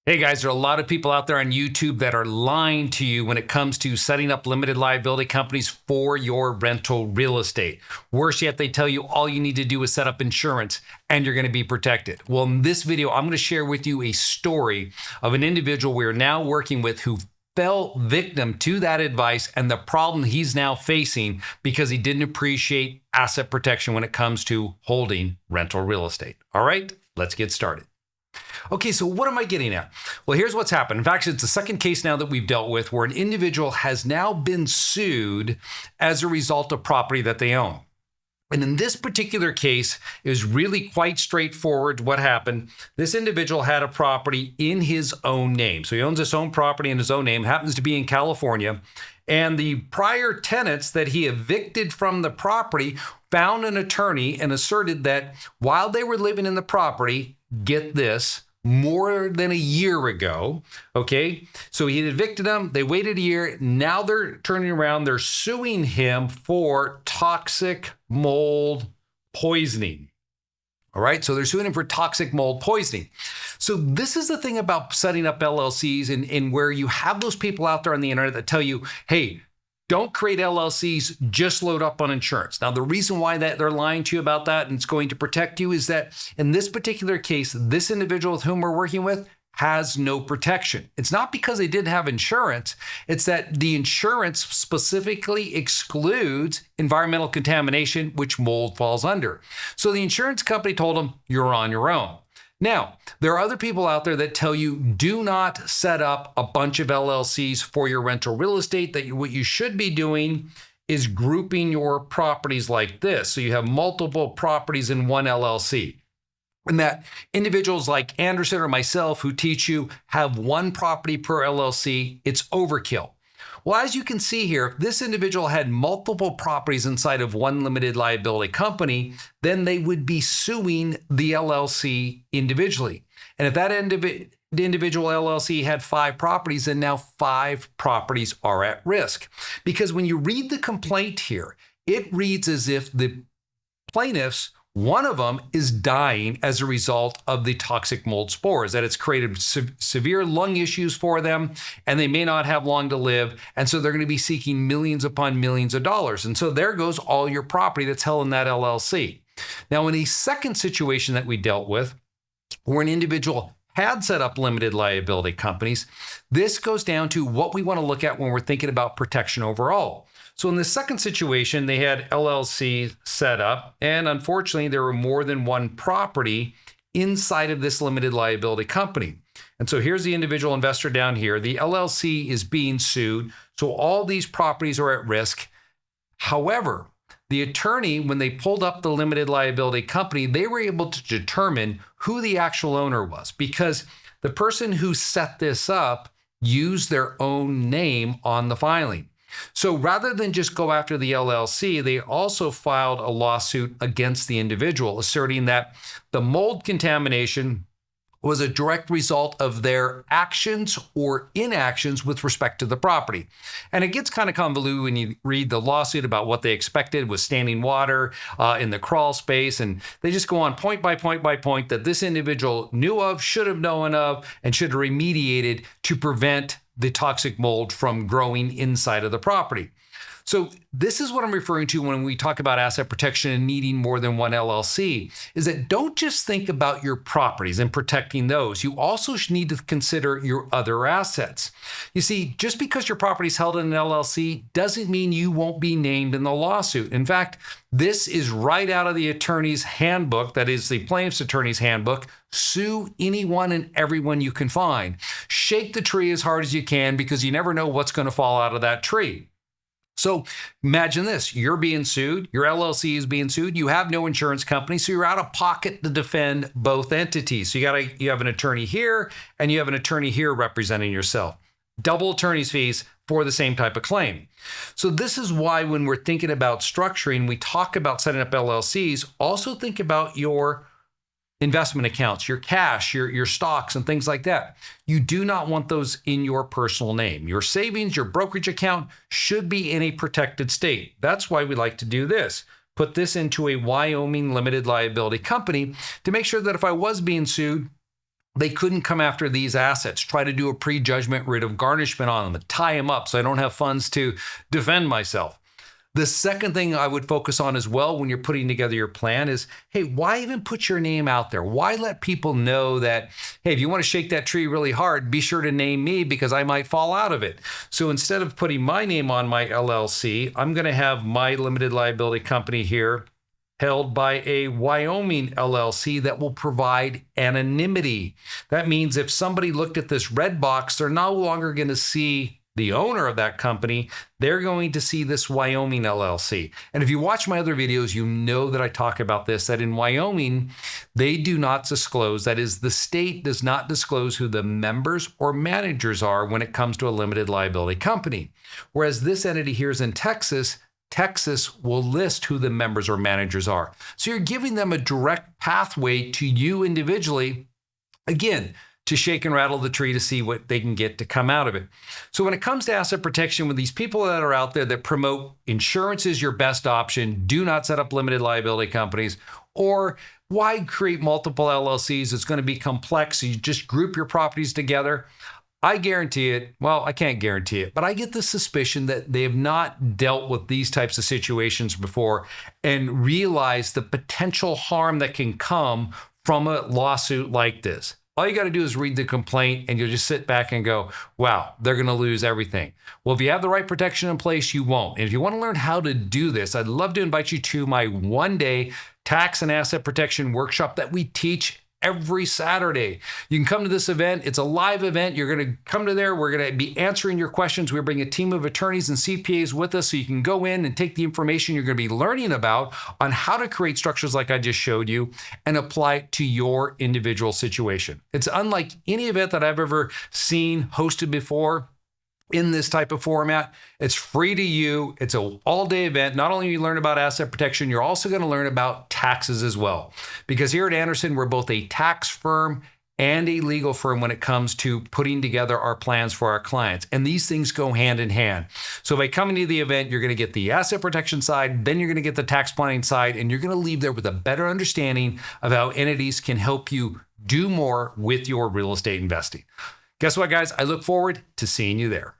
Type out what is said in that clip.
Hey guys, there are a lot of people out there on YouTube that are lying to you when it comes to setting up limited liability companies for your rental real estate. Worse yet, they tell you all you need to do is set up insurance and you're going to be protected. Well, in this video, I'm going to share with you a story of an individual we're now working with who fell victim to that advice and the problem he's now facing because he didn't appreciate asset protection when it comes to holding rental real estate. All right, let's get started. Okay, so what am I getting at? Well, here's what's happened. In fact, it's the second case now that we've dealt with where an individual has now been sued as a result of property that they own. And in this particular case, it was really quite straightforward what happened. This individual had a property in his own name. So he owns his own property in his own name, happens to be in California. And the prior tenants that he evicted from the property found an attorney and asserted that while they were living in the property, get this, more than a year ago, okay? So he had evicted them, they waited a year, now they're turning around, they're suing him for toxic mold poisoning. All right, so they're suing him for toxic mold poisoning. So this is the thing about setting up LLCs and where you have those people out there on the internet that tell you, hey, don't create LLCs, just load up on insurance. Now, the reason why that they're lying to you about that and it's going to protect you is that in this particular case, this individual with whom we're working with has no protection. It's not because they didn't have insurance. It's that the insurance specifically excludes environmental contamination, which mold falls under. So the insurance company told them, you're on your own. Now, there are other people out there that tell you do not set up a bunch of LLCs for your rental real estate, that what you should be doing is grouping your properties like this. So you have multiple properties in one LLC. And that individuals like Anderson or myself who teach you have one property per LLC, it's overkill. Well, as you can see here, if this individual had multiple properties inside of one limited liability company, then they would be suing the LLC individually. And if that individual LLC had 5 properties, then now 5 properties are at risk. Because when you read the complaint here, it reads as if the plaintiffs, one of them is dying as a result of the toxic mold spores, that it's created severe lung issues for them, and they may not have long to live. And so they're going to be seeking millions upon millions of dollars. And so there goes all your property that's held in that LLC. Now, in a second situation that we dealt with, where an individual had set up limited liability companies, this goes down to what we want to look at when we're thinking about protection overall. So in the second situation, they had LLC set up, and unfortunately, there were more than one property inside of this limited liability company. And so here's the individual investor down here. The LLC is being sued, so all these properties are at risk. However, the attorney, when they pulled up the limited liability company, they were able to determine who the actual owner was because the person who set this up used their own name on the filing. So rather than just go after the LLC, they also filed a lawsuit against the individual, asserting that the mold contamination was a direct result of their actions or inactions with respect to the property. And it gets kind of convoluted when you read the lawsuit about what they expected with standing water in the crawl space. And they just go on point by point by point that this individual knew of, should have known of, and should have remediated to prevent the toxic mold from growing inside of the property. So this is what I'm referring to when we talk about asset protection and needing more than one LLC, is that don't just think about your properties and protecting those. You also need to consider your other assets. You see, just because your property is held in an LLC doesn't mean you won't be named in the lawsuit. In fact, this is right out of the attorney's handbook, that is the plaintiff's attorney's handbook. Sue anyone and everyone you can find. Shake the tree as hard as you can because you never know what's going to fall out of that tree. So imagine this, you're being sued, your LLC is being sued, you have no insurance company, so you're out of pocket to defend both entities. So you have an attorney here and you have an attorney here representing yourself. Double attorney's fees for the same type of claim. So this is why when we're thinking about structuring, we talk about setting up LLCs, also think about your investment accounts, your cash, your stocks and things like that. You do not want those in your personal name. Your savings, your brokerage account should be in a protected state. That's why we like to do this. Put this into a Wyoming limited liability company to make sure that if I was being sued, They couldn't come after these assets, try to do a prejudgment writ of garnishment on them and tie them up so I don't have funds to defend myself. The second thing I would focus on as well when you're putting together your plan is, hey, why even put your name out there? Why let people know that, hey, if you want to shake that tree really hard, be sure to name me because I might fall out of it. So instead of putting my name on my LLC, I'm going to have my limited liability company here held by a Wyoming LLC that will provide anonymity. That means if somebody looked at this red box, they're no longer going to see the owner of that company, they're going to see this Wyoming LLC. And if you watch my other videos, you know that I talk about this, that in Wyoming, they do not disclose, that is, the state does not disclose who the members or managers are when it comes to a limited liability company. Whereas this entity here is in Texas, Texas will list who the members or managers are. So you're giving them a direct pathway to you individually, again, to shake and rattle the tree to see what they can get to come out of it. So when it comes to asset protection, with these people that are out there that promote insurance is your best option, do not set up limited liability companies, or why create multiple LLCs? It's going to be complex. So you just group your properties together. I guarantee it. Well, I can't guarantee it, but I get the suspicion that they have not dealt with these types of situations before and realize the potential harm that can come from a lawsuit like this. All you got to do is read the complaint and you'll just sit back and go, wow, they're going to lose everything. Well, if you have the right protection in place, you won't. And if you want to learn how to do this, I'd love to invite you to my one-day tax and asset protection workshop that we teach every Saturday. You can come to this event. It's a live event. You're going to come to there. We're going to be answering your questions. We're bringing a team of attorneys and CPAs with us so you can go in and take the information you're going to be learning about on how to create structures like I just showed you and apply it to your individual situation. It's unlike any event that I've ever seen hosted before in this type of format. It's free to you. It's an all-day event. Not only do you learn about asset protection, you're also going to learn about taxes as well. Because here at Anderson, we're both a tax firm and a legal firm when it comes to putting together our plans for our clients. And these things go hand in hand. So by coming to the event, you're going to get the asset protection side, then you're going to get the tax planning side, and you're going to leave there with a better understanding of how entities can help you do more with your real estate investing. Guess what, guys? I look forward to seeing you there.